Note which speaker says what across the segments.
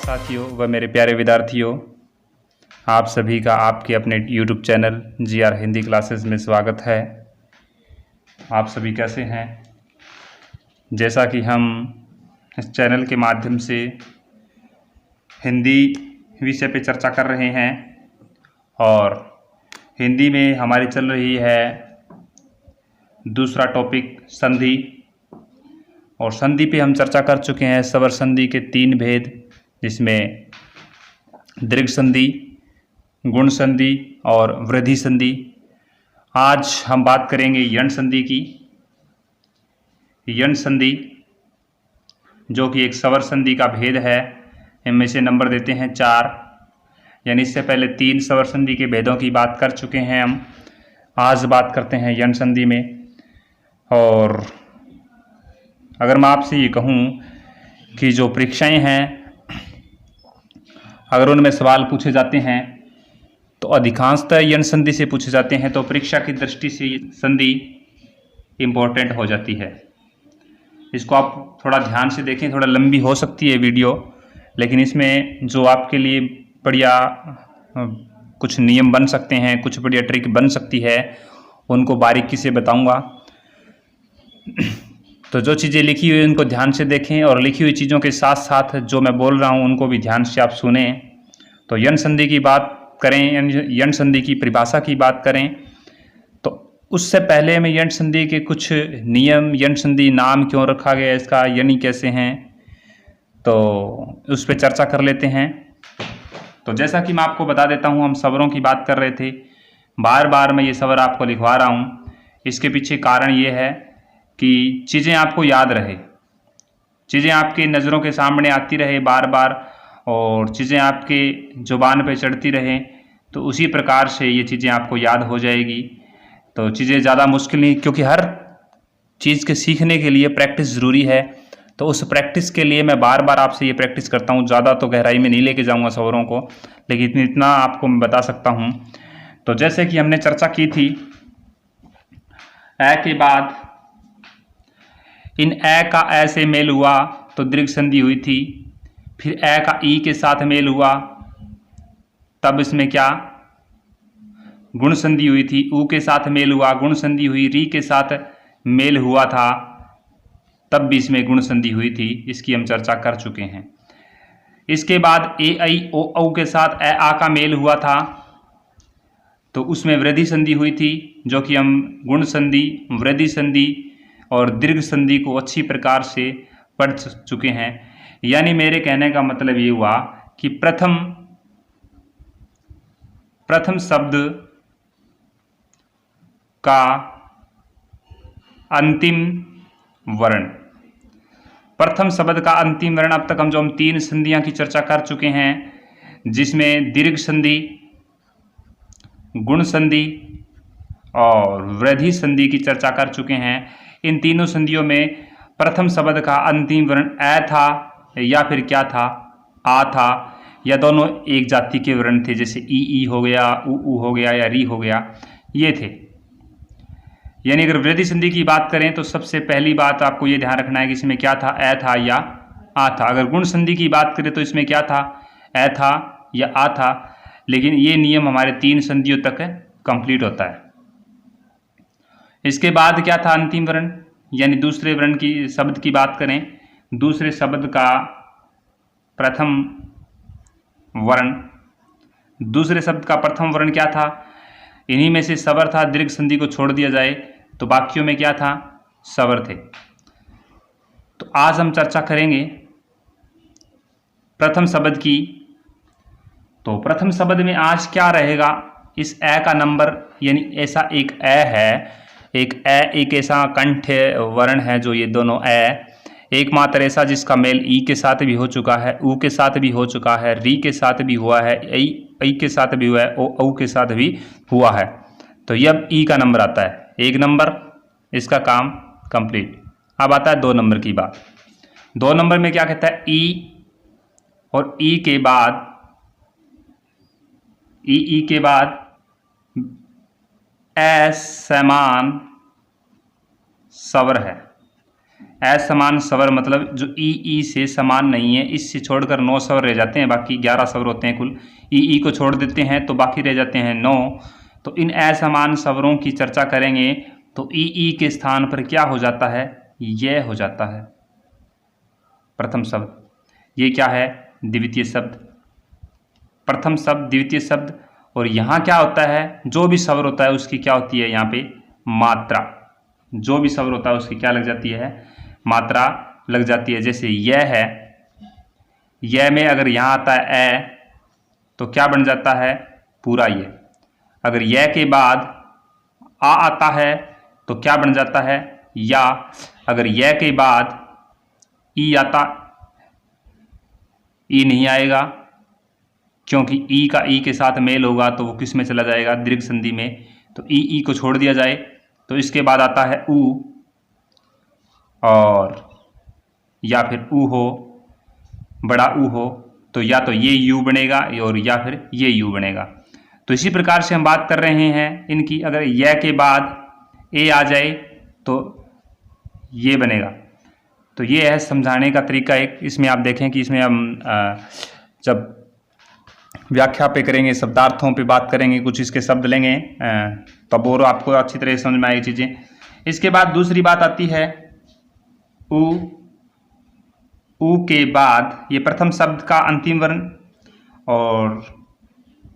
Speaker 1: साथियों व मेरे प्यारे विद्यार्थियों, आप सभी का आपके अपने YouTube channel GR Hindi classes में स्वागत है। आप सभी कैसे हैं? जैसा कि हम इस चैनल के माध्यम से हिंदी विषय पे चर्चा कर रहे हैं और हिंदी में हमारी चल रही है दूसरा टॉपिक संधि, और संधि पे हम चर्चा कर चुके हैं स्वर संधि के 3 भेद, जिसमें दीर्घ संधि, गुण संधि और वृद्धि संधि। आज हम बात करेंगे यण संधि की। यण संधि जो कि एक स्वर संधि का भेद है, इनमें से नंबर देते हैं 4, यानी इससे पहले 3 स्वर संधि के भेदों की बात कर चुके हैं हम। आज बात करते हैं यण संधि में। और अगर मैं आपसे ये कहूँ कि जो परीक्षाएं हैं, अगर उनमें सवाल पूछे जाते हैं तो अधिकांशतः यण संधि से पूछे जाते हैं, तो परीक्षा की दृष्टि से संधि इम्पोर्टेंट हो जाती है। इसको आप थोड़ा ध्यान से देखें, थोड़ा लंबी हो सकती है वीडियो, लेकिन इसमें जो आपके लिए बढ़िया कुछ नियम बन सकते हैं, कुछ बढ़िया ट्रिक बन सकती है, उनको बारीकी से बताऊंगा। तो जो चीज़ें लिखी हुई उनको ध्यान से देखें, और लिखी हुई चीज़ों के साथ साथ जो मैं बोल रहा हूँ उनको भी ध्यान से आप सुने। तो यण संधि की बात करें, यण संधि की परिभाषा की बात करें, तो उससे पहले में यण संधि के कुछ नियम, यण संधि नाम क्यों रखा गया, इसका यणी कैसे हैं, तो उस पर चर्चा कर लेते हैं। तो जैसा कि मैं आपको बता देता हूँ, हम स्वरों की बात कर रहे थे, बार बार मैं ये स्वर आपको लिखवा रहा हूँ। इसके पीछे कारण ये है कि चीज़ें आपको याद रहे, चीज़ें आपकी नज़रों के सामने आती रहे बार बार, और चीज़ें आपके ज़ुबान पे चढ़ती रहें, तो उसी प्रकार से ये चीज़ें आपको याद हो जाएगी। तो चीज़ें ज़्यादा मुश्किल नहीं, क्योंकि हर चीज़ के सीखने के लिए प्रैक्टिस ज़रूरी है। तो उस प्रैक्टिस के लिए मैं बार बार आपसे ये प्रैक्टिस करता हूँ। ज़्यादा तो गहराई में नहीं लेके जाऊँगा स्वरों को, लेकिन इतना आपको मैं बता सकता हूँ। तो जैसे कि हमने चर्चा की थी, ए के बाद इन ए का ए से मेल हुआ तो दीर्घ संधि हुई थी। फिर ए का ई के साथ मेल हुआ, तब इसमें क्या, गुण संधि हुई थी। ऊ के साथ मेल हुआ, गुण संधि हुई। री के साथ मेल हुआ था, तब भी इसमें गुण संधि हुई थी। इसकी हम चर्चा कर चुके हैं। इसके बाद ए आई ओ औ के साथ ए आ का मेल हुआ था, तो उसमें वृद्धि संधि हुई थी, जो कि हम गुण संधि, वृद्धि संधि और दीर्घ संधि को अच्छी प्रकार से पढ़ चुके हैं। यानी मेरे कहने का मतलब ये हुआ कि प्रथम शब्द का अंतिम वर्ण, प्रथम शब्द का अंतिम वर्ण। अब तक हम 3 संधियां की चर्चा कर चुके हैं, जिसमें दीर्घ संधि, गुण संधि और वृद्धि संधि की चर्चा कर चुके हैं। इन तीनों संधियों में प्रथम शब्द का अंतिम वर्ण ए था, या फिर क्या था, आ था, या दोनों एक जाति के वर्ण थे, जैसे ई हो गया, ऊ हो गया, या री हो गया, ये थे। यानी अगर वृद्धि संधि की बात करें तो सबसे पहली बात आपको ये ध्यान रखना है कि इसमें क्या था, ए था या आ था। अगर गुण संधि की बात करें तो इसमें क्या था, ए था या आ था। लेकिन ये नियम हमारे 3 संधियों तक कंप्लीट होता है। इसके बाद क्या था, अंतिम वर्ण, यानी दूसरे वर्ण की शब्द की बात करें, दूसरे शब्द का प्रथम वर्ण, दूसरे शब्द का प्रथम वर्ण क्या था, इन्हीं में से स्वर था। दीर्घ संधि को छोड़ दिया जाए तो बाकियों में क्या था, स्वर थे। तो आज हम चर्चा करेंगे प्रथम शब्द की। तो प्रथम शब्द में आज क्या रहेगा, इस ए का नंबर, यानी ऐसा एक ए है, एक ऐसा कंठ वर्ण है, जो ये दोनों ए, एकमात्र ऐसा जिसका मेल ई के साथ भी हो चुका है, ऊ के साथ भी हो चुका है, री के साथ भी हुआ है, ऐ के साथ भी हुआ है, औ के साथ भी हुआ है। तो यह ई का नंबर आता है, 1 नंबर, इसका काम कंप्लीट। अब आता है 2 नंबर की बात। 2 नंबर में क्या कहता है, ई, और ई के बाद ए समान स्वर है। असमान स्वर मतलब जो ई से समान नहीं है, इससे छोड़कर 9 स्वर रह जाते हैं, बाकी 11 स्वर होते हैं कुल। ई को छोड़ देते हैं तो बाकी रह जाते हैं 9। तो इन असमान स्वरों की चर्चा करेंगे तो ई के स्थान पर क्या हो जाता है, यह हो जाता है प्रथम शब्द। ये क्या है, द्वितीय शब्द। प्रथम शब्द, द्वितीय शब्द। और यहाँ क्या होता है, जो भी स्वर होता है उसकी क्या होती है यहाँ पे मात्रा। जो भी स्वर होता है उसकी क्या लग जाती है, मात्रा लग जाती है। जैसे यह है, यह में अगर यहाँ आता है ए तो क्या बन जाता है, पूरा ये। अगर यह के बाद आ आता है तो क्या बन जाता है, या। अगर यह के बाद ई आता, ई नहीं आएगा क्योंकि ई का ई के साथ मेल होगा तो वो किस में चला जाएगा, दीर्घ संधि में। तो ई को छोड़ दिया जाए तो इसके बाद आता है ऊ, और या फिर ऊ हो, बड़ा ऊ हो, तो या तो ये यू बनेगा और या फिर ये यू बनेगा। तो इसी प्रकार से हम बात कर रहे हैं इनकी। अगर यह के बाद ए आ जाए तो ये बनेगा। तो ये है समझाने का तरीका एक। इसमें आप देखें कि इसमें हम जब व्याख्या पे करेंगे, शब्दार्थों पे बात करेंगे, कुछ इसके शब्द लेंगे तब और आपको अच्छी तरह समझ में आएगी चीज़ें। इसके बाद दूसरी बात आती है ऊ के बाद ये प्रथम शब्द का अंतिम वर्ण और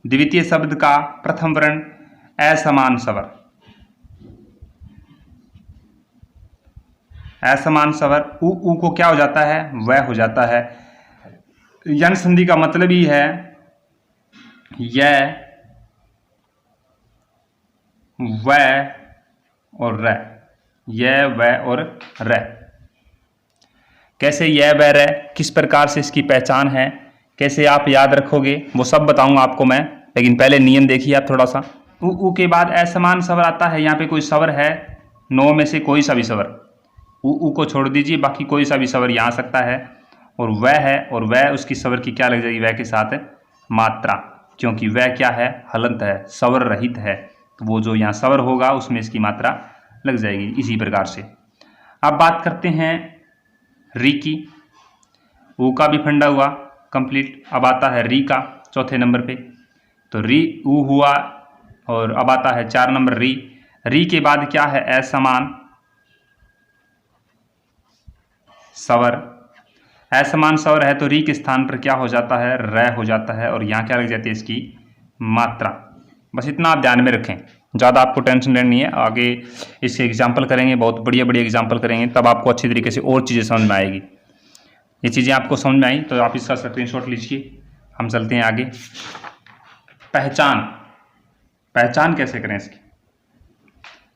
Speaker 1: द्वितीय शब्द का प्रथम वर्ण असमान स्वर। असमान स्वर ऊ को क्या हो जाता है, वह हो जाता है। यन संधि का मतलब ही है यह, वह और र, यह वह और र। कैसे यह वह र, किस प्रकार से इसकी पहचान है, कैसे आप याद रखोगे, वो सब बताऊंगा आपको मैं। लेकिन पहले नियम देखिए आप थोड़ा सा। ऊ के बाद असमान स्वर आता है। यहाँ पे कोई स्वर है 9 में से कोई सा भी स्वर, ऊ को छोड़ दीजिए, बाकी कोई सा भी स्वर यहाँ आ सकता है। और वह है, और वह उसकी स्वर की क्या लग जाएगी, वह के साथ मात्रा, क्योंकि वह क्या है, हलंत है, स्वर रहित है। तो वो जो यहाँ स्वर होगा उसमें इसकी मात्रा लग जाएगी। इसी प्रकार से अब बात करते हैं री की। ऊ का भी फंडा हुआ कंप्लीट। अब आता है री का चौथे नंबर पे। तो री ऊ हुआ और अब आता है 4 नंबर री। री के बाद क्या है, असमान स्वर। असमान स्वर है तो री के स्थान पर क्या हो जाता है, र हो जाता है, और यहाँ क्या लग जाती है, इसकी मात्रा। बस इतना आप ध्यान में रखें, ज़्यादा आपको टेंशन लेनी नहीं है। आगे इसके एग्जाम्पल करेंगे, बहुत बढ़िया बढ़िया एग्जाम्पल करेंगे, तब आपको अच्छी तरीके से और चीज़ें समझ में आएगी। ये चीज़ें आपको समझ में आई तो आप इसका स्क्रीनशॉट लीजिए। हम चलते हैं आगे। पहचान, पहचान कैसे करें इसकी।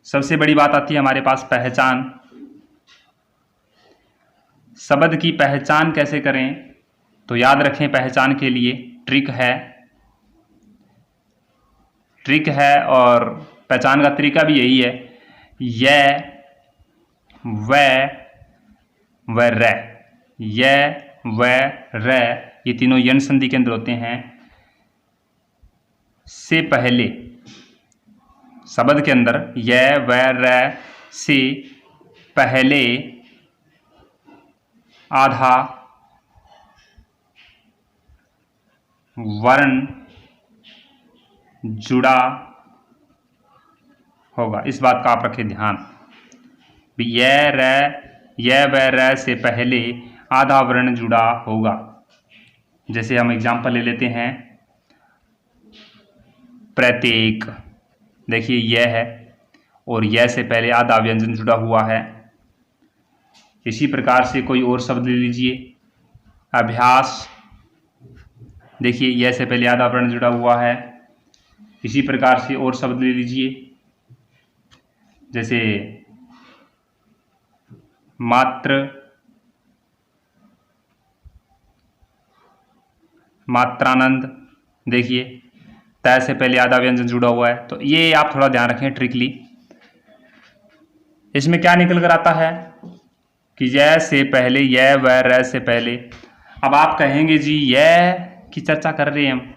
Speaker 1: सबसे बड़ी बात आती है हमारे पास पहचान। शब्द की पहचान कैसे करें, तो याद रखें पहचान के लिए ट्रिक है और पहचान का तरीका भी यही है। यह वह र, यह वह र, ये तीनों यन संधि के अंदर होते हैं। से पहले शब्द के अंदर यह वह र से पहले आधा वर्ण जुड़ा होगा। इस बात का आप रखें ध्यान। यह वह र से पहले आधा वर्ण जुड़ा होगा। जैसे हम एग्जाम्पल ले लेते हैं, प्रत्येक। देखिए यह है और यह से पहले आधा व्यंजन जुड़ा हुआ है। इसी प्रकार से कोई और शब्द ले लीजिए, अभ्यास। देखिए यह से पहले आधा वर्ण जुड़ा हुआ है। इसी प्रकार से और शब्द ले लीजिए, जैसे मात्र, मात्रानंद। देखिए तय से पहले आधा व्यंजन जुड़ा हुआ है। तो ये आप थोड़ा ध्यान रखें ट्रिकली। इसमें क्या निकल कर आता है कि यह से पहले, यह वह र से पहले। अब आप कहेंगे जी यह की चर्चा कर रहे हैं हम,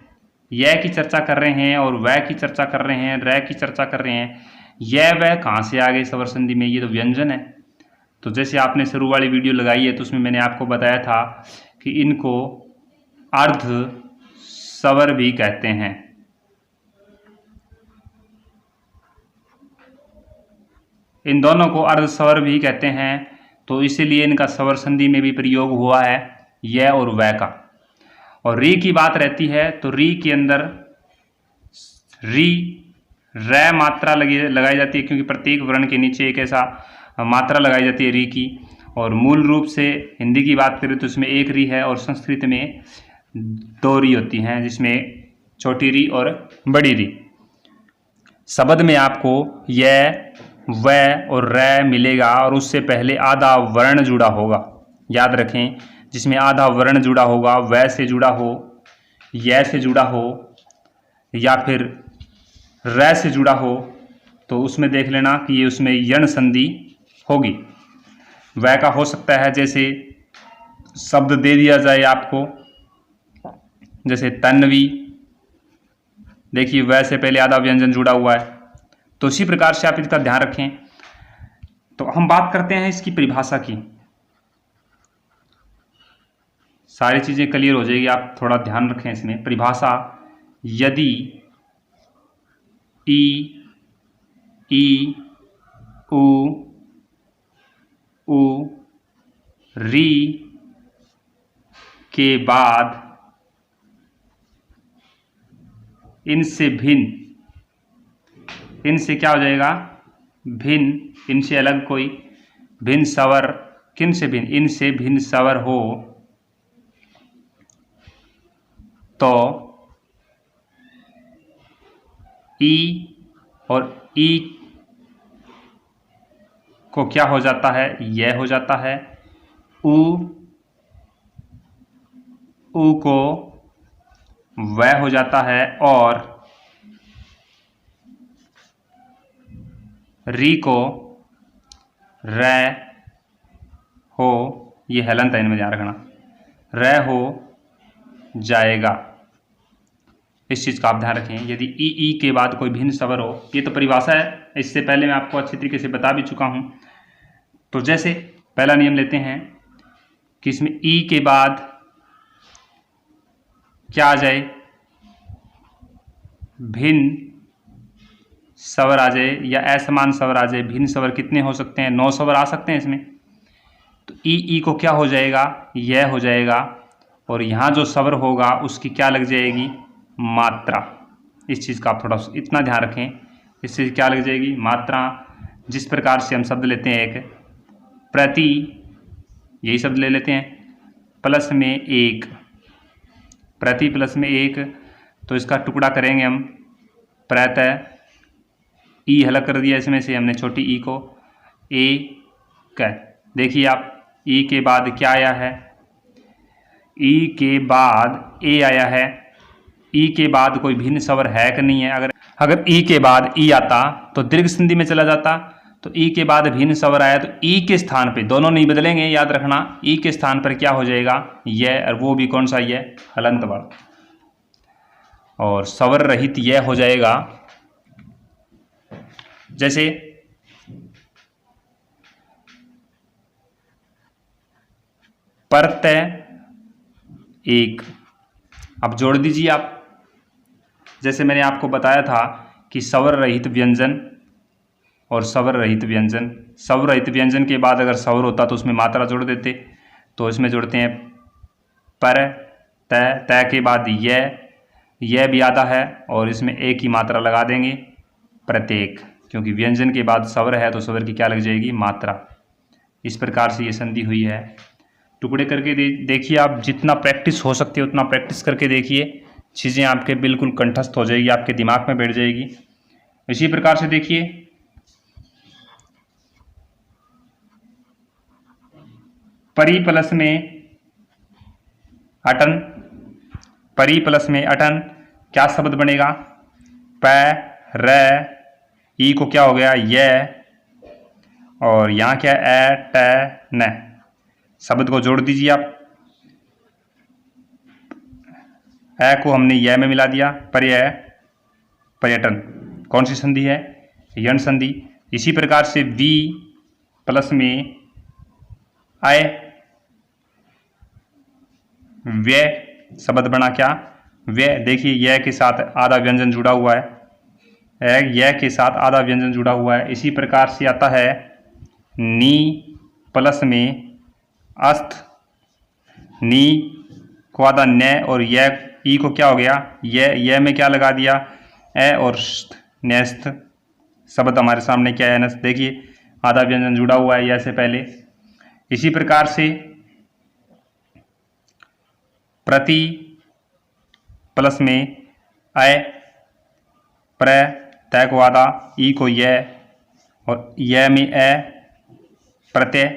Speaker 1: यह की चर्चा कर रहे हैं और वह की चर्चा कर रहे हैं, र की चर्चा कर रहे हैं, यह वह कहाँ से आ गए स्वर संधि में, ये तो व्यंजन है। तो जैसे आपने शुरू वाली वीडियो लगाई है तो उसमें मैंने आपको बताया था कि इनको अर्ध स्वर भी कहते हैं। इन दोनों को अर्ध स्वर भी कहते हैं, तो इसीलिए इनका स्वर संधि में भी प्रयोग हुआ है, य और वै का। और री की बात रहती है तो री के अंदर री रै मात्रा लगाई जाती है, क्योंकि प्रत्येक वर्ण के नीचे एक ऐसा मात्रा लगाई जाती है री की। और मूल रूप से हिंदी की बात करें तो इसमें एक री है और संस्कृत में 2 री होती हैं, जिसमें छोटी री और बड़ी री। शब्द में आपको य वै और रै मिलेगा और उससे पहले आधा वर्ण जुड़ा होगा, याद रखें। जिसमें आधा वर्ण जुड़ा होगा, वै से जुड़ा हो, य से जुड़ा हो या फिर रै से जुड़ा हो, तो उसमें देख लेना कि ये उसमें यण संधि होगी। वै का हो सकता है, जैसे शब्द दे दिया जाए आपको, जैसे तन्वी, देखिए वै से पहले आधा व्यंजन जुड़ा हुआ है, तो इसी प्रकार से आप इसका ध्यान रखें। तो हम बात करते हैं इसकी परिभाषा की। सारी चीज़ें क्लियर हो जाएगी, आप थोड़ा ध्यान रखें इसमें। परिभाषा: यदि ई उ री के बाद इनसे भिन्न, इनसे क्या हो जाएगा, भिन्न, इनसे अलग कोई भिन्न स्वर, किन से भिन्न, इनसे भिन्न स्वर हो तो ई और ई को क्या हो जाता है, यह हो जाता है। उ को वह हो जाता है और री को रै हो, ये हलंत है, इनमें ध्यान रखना, रै हो जाएगा। इस चीज़ का आप ध्यान रखें। यदि ई के बाद कोई भिन्न स्वर हो, ये तो परिभाषा है, इससे पहले मैं आपको अच्छी तरीके से बता भी चुका हूं। तो जैसे पहला नियम लेते हैं कि इसमें ई के बाद क्या आ जाए, भिन्न स्वर आ जाए या असमान स्वर आ जाए। भिन्न स्वर कितने हो सकते हैं, 9 स्वर आ सकते हैं इसमें। तो ई को क्या हो जाएगा, यह हो जाएगा, और यहाँ जो स्वर होगा उसकी क्या लग जाएगी, मात्रा। इस चीज़ का आप थोड़ा इतना ध्यान रखें, इससे क्या लग जाएगी, मात्रा। जिस प्रकार से हम शब्द लेते हैं एक प्रति, यही शब्द ले लेते हैं, प्लस में एक, प्रति प्लस में एक, तो इसका टुकड़ा करेंगे हम प्रत्यय। ई हलक कर दिया इसमें से हमने छोटी ई को, एक। देखिए आप ई के बाद क्या आया है, ई के बाद ए आया है। ई के बाद कोई भिन्न स्वर है कि नहीं है, अगर ई के बाद ई आता तो दीर्घ संधि में चला जाता। तो ई के बाद भिन्न स्वर आया तो ई के स्थान पे, दोनों नहीं बदलेंगे, याद रखना, ई के स्थान पर क्या हो जाएगा, यह, और वो भी कौन सा, यह हलंत वर्ण, और स्वर रहित यह हो जाएगा। जैसे प्रत्यय एक, अब जोड़ दीजिए आप। जैसे मैंने आपको बताया था कि स्वर रहित व्यंजन और स्वर रहित व्यंजन, स्वर रहित व्यंजन के बाद अगर स्वर होता तो उसमें मात्रा जोड़ देते, तो इसमें जोड़ते हैं पर, तय, तय के बाद यह भी आधा है, और इसमें एक ही मात्रा लगा देंगे, प्रत्येक, क्योंकि व्यंजन के बाद स्वर है तो स्वर की क्या लग जाएगी, मात्रा। इस प्रकार से ये संधि हुई है। टुकड़े करके देखिए आप, जितना प्रैक्टिस हो सकती है उतना प्रैक्टिस करके देखिए, चीज़ें आपके बिल्कुल कंठस्थ हो जाएगी, आपके दिमाग में बैठ जाएगी। इसी प्रकार से देखिए परी प्लस में अटन, परी प्लस में अटन, क्या शब्द बनेगा, प र, ई को क्या हो गया, यह, और यहाँ क्या है, ट न। शब्द को जोड़ दीजिए आप, ए को हमने यह में मिला दिया, पर्याय, पर्यटन, कौन सी संधि है, यण संधि। इसी प्रकार से वी प्लस में अय व्यय शब्द बना क्या, व्यय। देखिए य के साथ आधा व्यंजन जुड़ा हुआ है, य के साथ आधा व्यंजन जुड़ा हुआ है। इसी प्रकार से आता है नी प्लस में अस्थ, नी को आधा न और य ई को क्या हो गया य में क्या लगा दिया ए और न्यस्त शब्द हमारे सामने क्या है नस्त। देखिए आधा व्यंजन जुड़ा हुआ है य से पहले। इसी प्रकार से प्रति प्लस में अय प्र तय को आधा ई को य और य में ए प्रत्यय।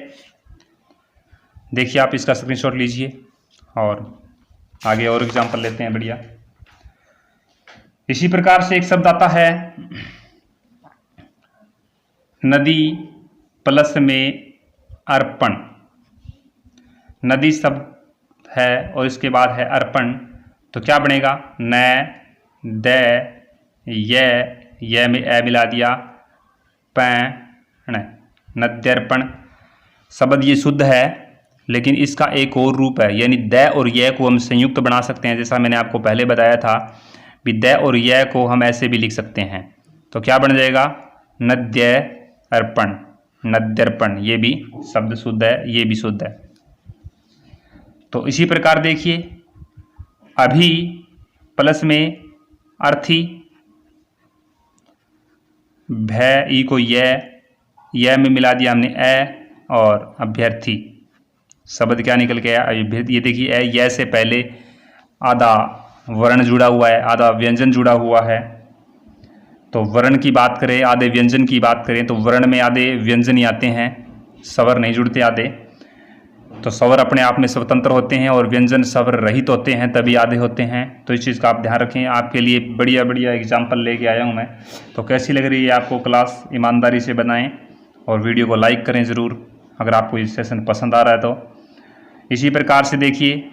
Speaker 1: देखिए आप इसका स्क्रीनशॉट लीजिए और आगे और एग्जाम्पल लेते हैं बढ़िया। इसी प्रकार से एक शब्द आता है नदी प्लस में अर्पण। नदी शब्द है और इसके बाद है अर्पण, तो क्या बनेगा न द ये में ए मिला दिया पैण, नद्यर्पण। शब्द ये शुद्ध है लेकिन इसका एक और रूप है, यानी द और ये को हम संयुक्त बना सकते हैं। जैसा मैंने आपको पहले बताया था भी द और ये को हम ऐसे भी लिख सकते हैं, तो क्या बन जाएगा नद्य अर्पण, नद्यर्पण। ये भी शब्द शुद्ध है, ये भी शुद्ध है। तो इसी प्रकार देखिए अभी प्लस में अर्थी, भय ई को ये में मिला दिया हमने ए और अभ्यर्थी। शब्द क्या निकल गया अभ्यर्थी। ये देखिए ये से पहले आधा वर्ण जुड़ा हुआ है, आधा व्यंजन जुड़ा हुआ है। तो वर्ण की बात करें, आधे व्यंजन की बात करें तो वर्ण में आधे व्यंजन ही आते हैं, स्वर नहीं जुड़ते आधे। तो स्वर अपने आप में स्वतंत्र होते हैं और व्यंजन स्वर रहित होते हैं, तभी आधे होते हैं। तो इस चीज़ का आप ध्यान रखें। आपके लिए बढ़िया बढ़िया एग्जाम्पल लेके आया हूँ मैं। तो कैसी लग रही है आपको क्लास, ईमानदारी से बनाएं और वीडियो को लाइक करें ज़रूर अगर आपको ये सेशन पसंद आ रहा है तो। इसी प्रकार से देखिए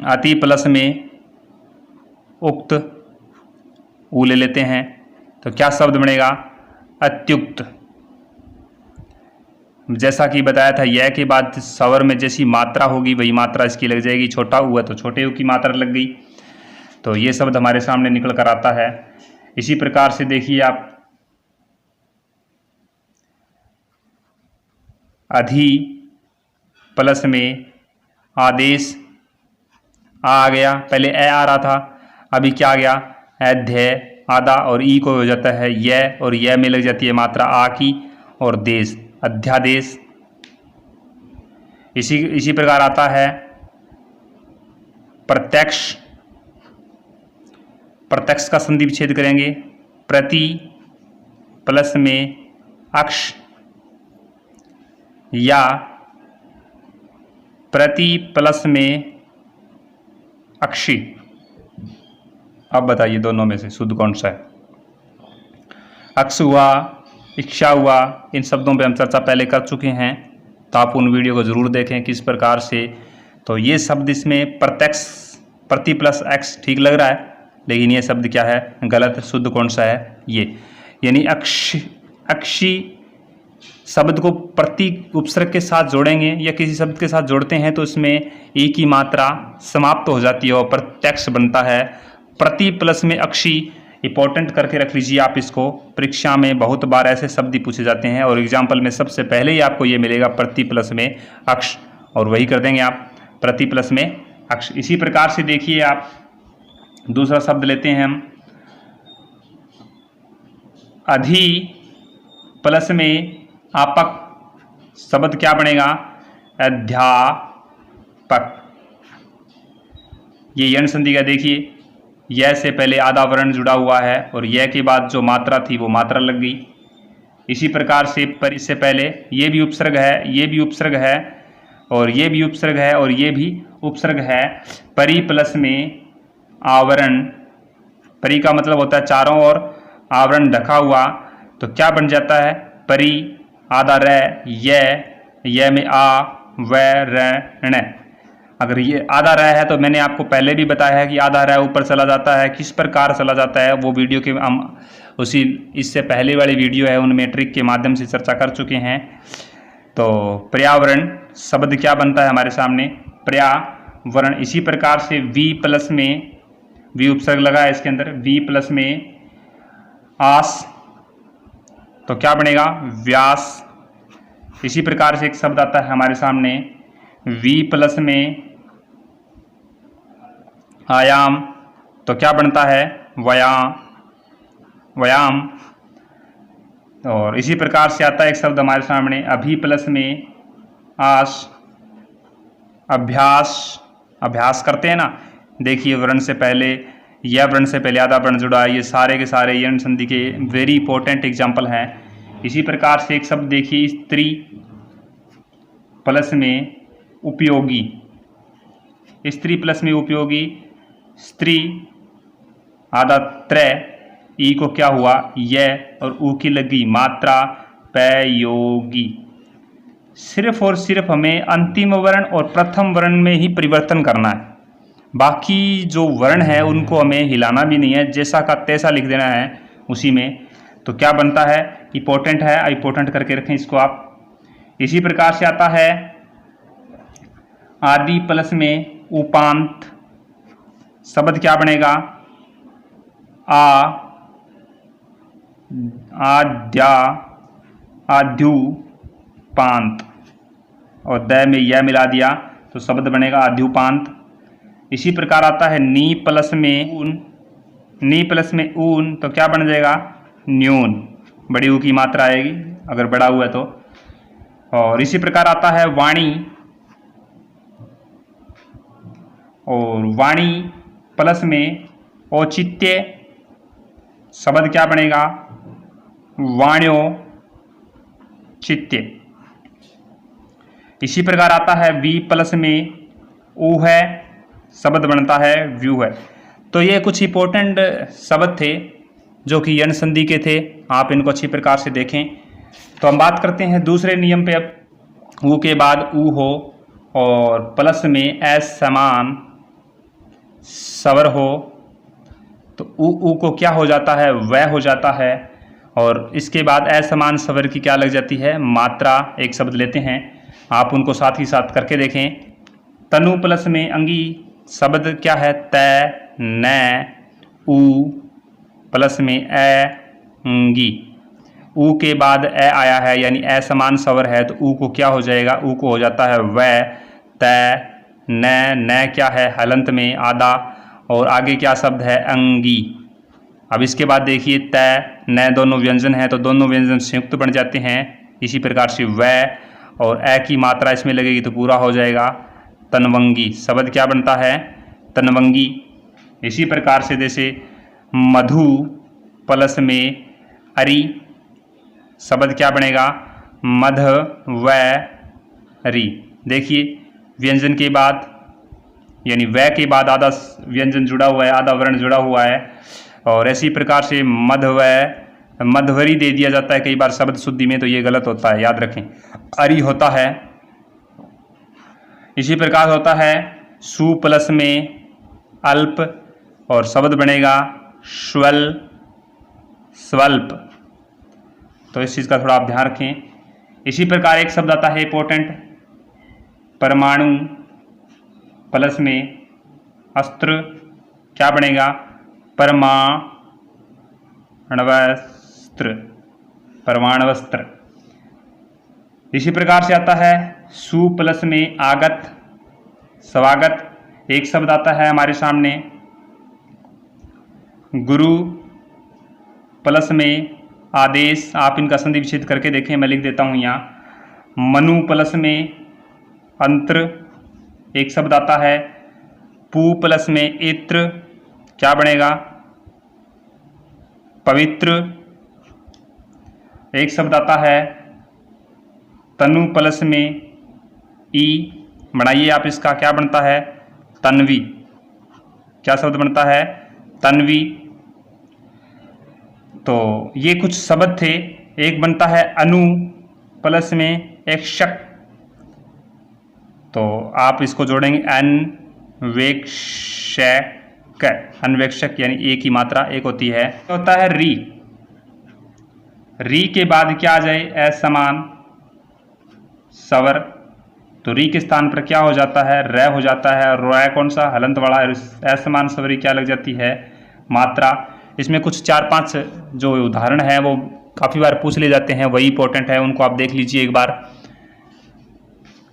Speaker 1: अति प्लस में उक्त ऊ ले लेते हैं, तो क्या शब्द बनेगा अत्युक्त। जैसा कि बताया था यह के बाद स्वर में जैसी मात्रा होगी वही मात्रा इसकी लग जाएगी। छोटा ऊ है तो छोटे ऊ की मात्रा लग गई, तो ये शब्द हमारे सामने निकल कर आता है। इसी प्रकार से देखिए आप अधि प्लस में आदेश आ गया, पहले ए आ रहा था, अभी क्या आ गया अध्याय आधा और ई को हो जाता है यह और यह में लग जाती है मात्रा आ की और देश अध्यादेश। इसी प्रकार आता है प्रत्यक्ष। प्रत्यक्ष का संधि विच्छेद करेंगे, प्रति प्लस में अक्ष या प्रति प्लस में अक्षी। अब बताइए दोनों में से शुद्ध कौन सा है। अक्ष हुआ, इच्छा हुआ, इन शब्दों पे हम चर्चा पहले कर चुके हैं, तो आप उन वीडियो को ज़रूर देखें किस प्रकार से। तो ये शब्द इसमें प्रत्यक्ष प्रति प्लस एक्स ठीक लग रहा है, लेकिन ये शब्द क्या है गलत। शुद्ध कौन सा है ये, यानी अक्षी शब्द को प्रति उपसर्ग के साथ जोड़ेंगे या किसी शब्द के साथ जोड़ते हैं तो इसमें ई की मात्रा समाप्त हो जाती है और प्रत्यक्ष बनता है। प्रति प्लस में अक्षी इंपॉर्टेंट करके रख लीजिए आप इसको, परीक्षा में बहुत बार ऐसे शब्द ही पूछे जाते हैं और एग्जाम्पल में सबसे पहले ही आपको ये मिलेगा प्रति प्लस में अक्ष, और वही कर देंगे आप प्रति प्लस में अक्ष। इसी प्रकार से देखिए आप दूसरा शब्द लेते हैं हम अधि प्लस में आपक। शब्द क्या बनेगा अध्यापक। ये यण संधि का देखिए यह से पहले आधा वर्ण जुड़ा हुआ है और यह के बाद जो मात्रा थी वो मात्रा लग गई। इसी प्रकार से पर इससे पहले ये भी उपसर्ग है, ये भी उपसर्ग है और ये भी उपसर्ग है और ये भी उपसर्ग है। परि प्लस में आवरण, परि का मतलब होता है चारों ओर, आवरण ढका हुआ, तो क्या बन जाता है परि आधा र यह में आ व रण। अगर ये आधा रह है तो मैंने आपको पहले भी बताया है कि आधा रह ऊपर चला जाता है, किस प्रकार चला जाता है वो वीडियो के हम उसी इससे पहले वाली वीडियो है उनमें ट्रिक के माध्यम से चर्चा कर चुके हैं। तो पर्यावरण शब्द क्या बनता है हमारे सामने, पर्यावरण। इसी प्रकार से वी प्लस में, वी उपसर्ग लगा है इसके अंदर, वी प्लस में आस, तो क्या बनेगा, व्यास। इसी प्रकार से एक शब्द आता है हमारे सामने वी प्लस में आयाम, तो क्या बनता है, व्यायाम, व्यायाम। और इसी प्रकार से आता है एक शब्द हमारे सामने अभी प्लस में आस, अभ्यास, अभ्यास करते हैं ना। देखिए वर्ण से पहले, यह वर्ण से पहले आधा वर्ण जुड़ा है, ये सारे के सारे यण संधि के वेरी इंपॉर्टेंट एग्जाम्पल हैं। इसी प्रकार से एक शब्द देखिए स्त्री प्लस में उपयोगी, स्त्री प्लस में उपयोगी, स्त्री आधा त्रय, ई को क्या हुआ यह, और ऊ की लगी मात्रा प्रयोगी। सिर्फ और सिर्फ हमें अंतिम वर्ण और प्रथम वर्ण में ही परिवर्तन करना है, बाकी जो वर्ण है उनको हमें हिलाना भी नहीं है, जैसा का तैसा लिख देना है उसी में। तो क्या बनता है, इंपॉर्टेंट है, इंपॉर्टेंट करके रखें इसको आप। इसी प्रकार से आता है आदि प्लस में उपांत, शब्द क्या बनेगा, आद्या, आद्युपांत, और द में यह मिला दिया तो शब्द बनेगा आद्युपांत। इसी प्रकार आता है नी प्लस में ऊन, नी प्लस में ऊन, तो क्या बन जाएगा, न्यून, बड़ी ऊ की मात्रा आएगी अगर बड़ा हुआ है तो। और इसी प्रकार आता है वाणी, और वाणी प्लस में औचित्य, शब्द क्या बनेगा, वाण्यो चित्य। इसी प्रकार आता है वी प्लस में ऊ है, शब्द बनता है व्यू है। तो ये कुछ इंपॉर्टेंट शब्द थे जो कि यण संधि के थे, आप इनको अच्छी प्रकार से देखें। तो हम बात करते हैं दूसरे नियम पे। अब ऊ के बाद ऊ हो और प्लस में एस समान स्वर हो, तो ऊ को क्या हो जाता है, वह हो जाता है। और इसके बाद असमान स्वर की क्या लग जाती है, मात्रा। एक शब्द लेते हैं, आप उनको साथ ही साथ करके देखें। तनु प्लस में अंगी, शब्द क्या है, तै, न, ऊ प्लस में अंगी। ऊ के बाद ए आया है यानी असमान स्वर है, तो ऊ को क्या हो जाएगा, ऊ को हो जाता है वह, तै, न क्या है हलंत में आधा, और आगे क्या शब्द है, अंगी। अब इसके बाद देखिए तै न दोनों व्यंजन हैं, तो दोनों व्यंजन संयुक्त बन जाते हैं। इसी प्रकार से वह और ए की मात्रा इसमें लगेगी तो पूरा हो जाएगा तनवंगी, शब्द क्या बनता है, तनवंगी। इसी प्रकार से जैसे मधु प्लस में अरि, शब्द क्या बनेगा, मध व री। देखिए व्यंजन के बाद यानी वह के बाद आधा व्यंजन जुड़ा हुआ है, आधा वर्ण जुड़ा हुआ है। और इसी प्रकार से मधवरी दे दिया जाता है कई बार शब्द शुद्धि में, तो ये गलत होता है, याद रखें। अरि होता है। इसी प्रकार होता है सु प्लस में अल्प, और शब्द बनेगा स्वल, स्वल्प। तो इस चीज़ का थोड़ा आप ध्यान रखें। इसी प्रकार एक शब्द आता है इंपॉर्टेंट, परमाणु प्लस में अस्त्र, क्या बनेगा, परमाणवस्त्र, परमाणवस्त्र। इसी प्रकार से आता है सु प्लस में आगत, स्वागत। एक शब्द आता है हमारे सामने गुरु प्लस में आदेश, आप इनका संधि विच्छेद करके देखें, मैं लिख देता हूँ यहाँ। मनु प्लस में अंतर, एक शब्द आता है पु प्लस में इत्र, क्या बनेगा, पवित्र। एक शब्द आता है तनु प्लस में ई, बनाइए आप इसका, क्या बनता है, तन्वी। क्या शब्द बनता है, तन्वी। तो ये कुछ शब्द थे। एक बनता है अनु प्लस में एक शक, तो आप इसको जोड़ेंगे अन्वेक्षक, अन्वेक्षक यानी एक ही मात्रा एक होती है। तो होता है री, री के बाद क्या आ जाए, असमान सवर, तो री के स्थान पर क्या हो जाता है, रै हो जाता है। और रै कौन सा, हलंत वाला, असमान सवरी क्या लग जाती है, मात्रा। इसमें कुछ 4-5 जो उदाहरण है वो काफ़ी बार पूछ ले जाते हैं, वही इंपॉर्टेंट है, उनको आप देख लीजिए एक बार।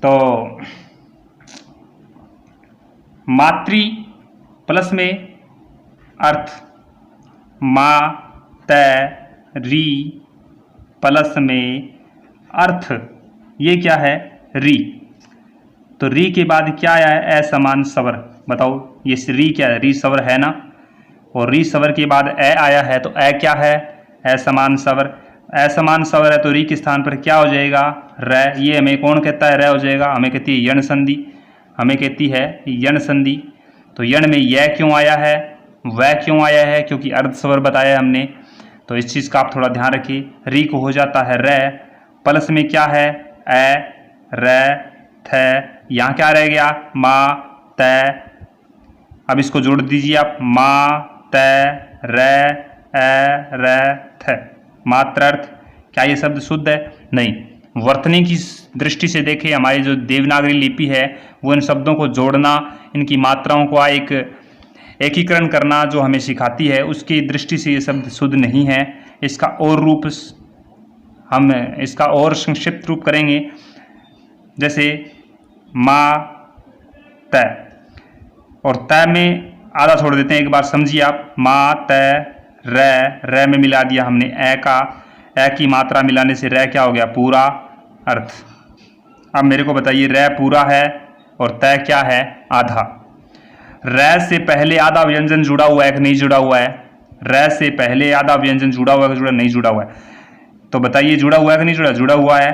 Speaker 1: तो मातृ प्लस में अर्थ, मा तै री प्लस में अर्थ, ये क्या है, री। तो री के बाद क्या आया है, असमान सवर। बताओ ये री क्या है, री सवर है ना, और री सवर के बाद ए आया है, तो ए क्या है, असमान सवर। असमान सवर है तो री के स्थान पर क्या हो जाएगा, रै। ये हमें कौन कहता है, रै हो जाएगा, हमें कहती है यण संधि, हमें कहती है यण संधि। तो यण में यह क्यों आया है, वह क्यों आया है, क्योंकि अर्ध स्वर बताया हमने। तो इस चीज़ का आप थोड़ा ध्यान रखिए। री को हो जाता है रै, प्लस में क्या है, ए रै थ, यहाँ क्या रह गया, मा तै। अब इसको जोड़ दीजिए आप, मा तै रै ए रै थ, मात्रार्थ। क्या ये शब्द शुद्ध है, नहीं। वर्तनी की दृष्टि से देखें, हमारी जो देवनागरी लिपि है वो इन शब्दों को जोड़ना, इनकी मात्राओं को एक एकीकरण करना जो हमें सिखाती है, उसकी दृष्टि से ये शब्द शुद्ध नहीं है। इसका और रूप, हम इसका और संक्षिप्त रूप करेंगे, जैसे मा तै, और तै में आधा छोड़ देते हैं, एक बार समझिए आप। मा तै रै में मिला दिया हमने ए का, ए की मात्रा मिलाने से रै क्या हो गया, पूरा अर्थ। अब मेरे को बताइए, रै पूरा है और तै क्या है, आधा। रै से पहले आधा व्यंजन जुड़ा हुआ है कि नहीं जुड़ा हुआ है, रै से पहले आधा व्यंजन जुड़ा हुआ है कि जुड़ा नहीं जुड़ा हुआ है, तो बताइए जुड़ा हुआ है कि नहीं जुड़ा, जुड़ा हुआ है।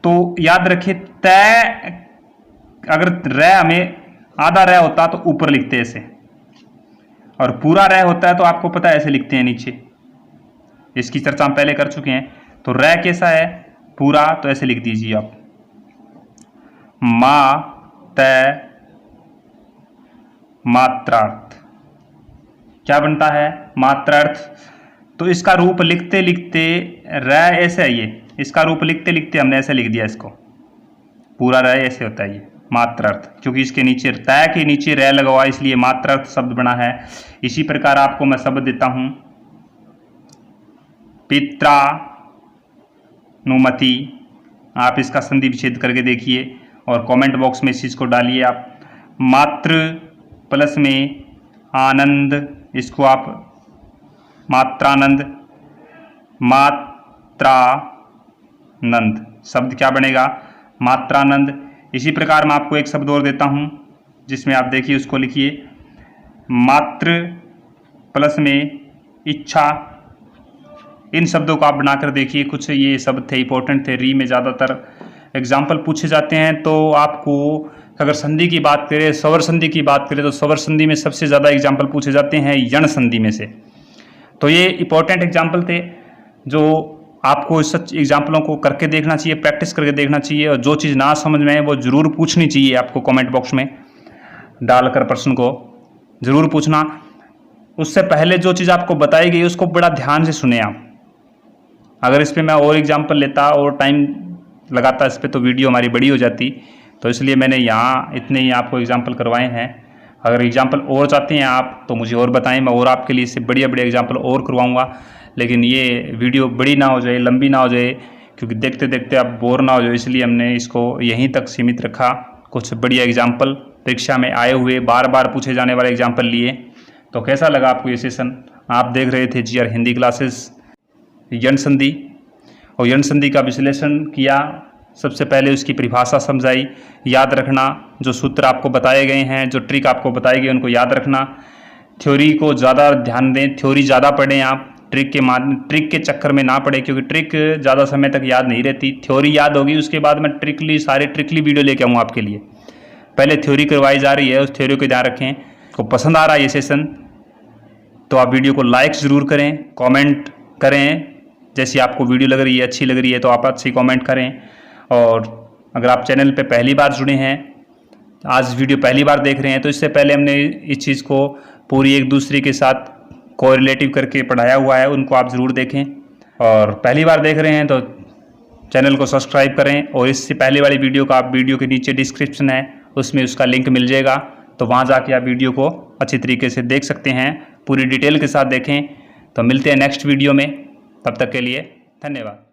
Speaker 1: तो याद रखिए, तै अगर रै हमें आधा रै होता तो ऊपर लिखते ऐसे, और पूरा रै होता है तो आपको पता है ऐसे लिखते हैं नीचे। इसकी चर्चा हम पहले कर चुके हैं। तो रै कैसा है, पूरा, तो ऐसे लिख दीजिए आप, मा तै मात्रार्थ। क्या बनता है, मात्रार्थ। तो इसका रूप लिखते लिखते रै ऐसे है, ये इसका रूप लिखते लिखते हमने ऐसे लिख दिया इसको, पूरा रै ऐसे होता है ये मात्रार्थ, क्योंकि इसके नीचे तय के नीचे रै लगा हुआ, इसलिए मात्रार्थ शब्द बना है। इसी प्रकार आपको मैं शब्द देता हूं, पित्रा नुमति। आप इसका संधि विच्छेद करके देखिए और कमेंट बॉक्स में इस चीज़ को डालिए आप। मातृ प्लस में आनंद, इसको आप मात्रानंद, मात्रानंद, शब्द क्या बनेगा, मात्रानंद। इसी प्रकार मैं आपको एक शब्द और देता हूं, जिसमें आप देखिए, उसको लिखिए, मातृ प्लस में इच्छा। इन शब्दों को आप बनाकर देखिए, कुछ ये शब्द थे, इंपॉर्टेंट थे, री में ज़्यादातर एग्जाम्पल पूछे जाते हैं। तो आपको अगर संधि की बात करें, स्वर संधि की बात करें, तो स्वर संधि में सबसे ज़्यादा एग्जाम्पल पूछे जाते हैं यण संधि में से। तो ये इंपॉर्टेंट एग्जाम्पल थे जो आपको सच एग्जाम्पलों को करके देखना चाहिए, प्रैक्टिस करके देखना चाहिए, और जो चीज़ ना समझ में आए वो ज़रूर पूछनी चाहिए आपको, कमेंट बॉक्स में डालकर प्रश्न को ज़रूर पूछना। उससे पहले जो चीज़ आपको बताई गई उसको बड़ा ध्यान से सुने आप। अगर इस पर मैं और एग्जाम्पल लेता और टाइम लगाता इस पर, तो वीडियो हमारी बड़ी हो जाती। तो इसलिए मैंने यहाँ इतने ही आपको एग्जाम्पल करवाए हैं। अगर एग्जाम्पल और चाहते हैं आप तो मुझे और बताएं, मैं और आपके लिए इससे बढ़िया बढ़िया एग्जाम्पल और करवाऊँगा। लेकिन ये वीडियो बड़ी ना हो जाए, लंबी ना हो जाए, क्योंकि देखते देखते आप बोर ना हो जाए, इसलिए हमने इसको यहीं तक सीमित रखा। कुछ बढ़िया एग्जाम्पल परीक्षा में आए हुए, बार बार पूछे जाने वाले एग्जाम्पल लिए। तो कैसा लगा आपको ये सेशन? आप देख रहे थे GR हिंदी क्लासेस यण संधि, और यण संधि का विश्लेषण किया। सबसे पहले उसकी परिभाषा समझाई। याद रखना, जो सूत्र आपको बताए गए हैं, जो ट्रिक आपको बताई गई, उनको याद रखना। थ्योरी को ज़्यादा ध्यान दें, थ्योरी ज़्यादा पढ़ें आप, ट्रिक के चक्कर में ना पड़े, क्योंकि ट्रिक ज़्यादा समय तक याद नहीं रहती। थ्योरी याद होगी, उसके बाद मैं सारे ट्रिकली वीडियो लेके आऊँ आपके लिए। पहले थ्योरी करवाई जा रही है, उस थ्योरी को ध्यान रखें। को पसंद आ रहा है ये सेशन तो आप वीडियो को लाइक ज़रूर करें, कमेंट करें। जैसी आपको वीडियो लग रही है, अच्छी लग रही है, तो आप अच्छी कमेंट करें। और अगर आप चैनल पे पहली बार जुड़े हैं, आज वीडियो पहली बार देख रहे हैं, तो इससे पहले हमने इस चीज़ को पूरी एक दूसरे के साथ कोरिलेटिव करके पढ़ाया हुआ है, उनको आप ज़रूर देखें। और पहली बार देख रहे हैं तो चैनल को सब्सक्राइब करें और इससे पहले वाली वीडियो का आप वीडियो के नीचे डिस्क्रिप्शन है उसमें उसका लिंक मिल जाएगा, तो वहाँ जाके आप वीडियो को अच्छी तरीके से देख सकते हैं, पूरी डिटेल के साथ देखें। तो मिलते हैं नेक्स्ट वीडियो में, तब तक के लिए धन्यवाद।